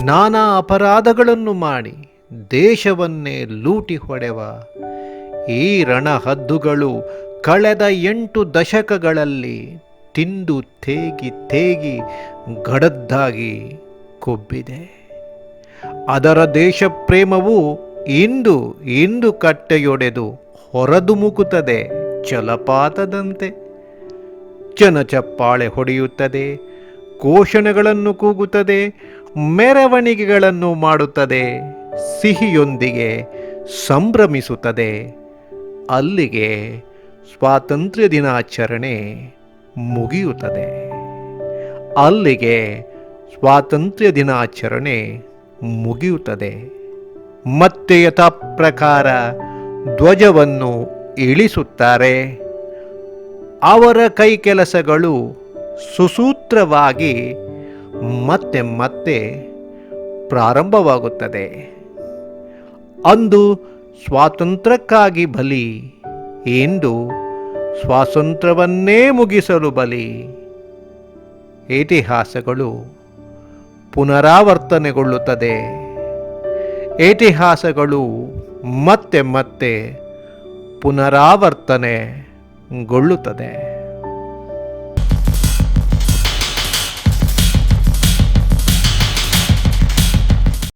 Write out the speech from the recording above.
ನಾನಾ ಅಪರಾಧಗಳನ್ನು ಮಾಡಿ ದೇಶವನ್ನೇ ಲೂಟಿ ಹೊಡೆವ ಈ ರಣಹದ್ದುಗಳು ಕಳೆದ 8 ದಶಕಗಳಲ್ಲಿ ತಿಂದು ತೇಗಿ ತೇಗಿ ಗಡದ್ದಾಗಿ ಕೊಬ್ಬಿದೆ. ಅದರ ದೇಶ ಪ್ರೇಮವು ಇಂದು ಇಂದು ಕಟ್ಟೆಯೊಡೆದು ಹೊರದುಮುಕುತ್ತದೆ ಜಲಪಾತದಂತೆ. ಜನಚಪ್ಪಾಳೆ ಹೊಡೆಯುತ್ತದೆ, ಘೋಷಣೆಗಳನ್ನು ಕೂಗುತ್ತದೆ, ಮೆರವಣಿಗೆಗಳನ್ನು ಮಾಡುತ್ತದೆ, ಸಿಹಿಯೊಂದಿಗೆ ಸಂಭ್ರಮಿಸುತ್ತದೆ. ಅಲ್ಲಿಗೆ ಸ್ವಾತಂತ್ರ್ಯ ದಿನಾಚರಣೆ ಮುಗಿಯುತ್ತದೆ. ಅಲ್ಲಿಗೆ ಸ್ವಾತಂತ್ರ್ಯ ದಿನಾಚರಣೆ ಮುಗಿಯುತ್ತದೆ. ಮತ್ತೆ ಯಥಾ ಪ್ರಕಾರ ಧ್ವಜವನ್ನು ಇಳಿಸುತ್ತಾರೆ. ಅವರ ಕೈ ಕೆಲಸಗಳು ಸುಸೂತ್ರವಾಗಿ ಮತ್ತೆ ಮತ್ತೆ ಪ್ರಾರಂಭವಾಗುತ್ತದೆ. ಅಂದು ಸ್ವಾತಂತ್ರ್ಯಕ್ಕಾಗಿ ಬಲಿ, ಇಂದು ಸ್ವಾತಂತ್ರ್ಯವನ್ನೇ ಮುಗಿಸಲು ಬಲಿ. ಇತಿಹಾಸಗಳು ಪುನರಾವರ್ತನೆಗೊಳ್ಳುತ್ತದೆ. ಇತಿಹಾಸಗಳು ಮತ್ತೆ ಮತ್ತೆ ಪುನರಾವರ್ತನೆಗೊಳ್ಳುತ್ತದೆ.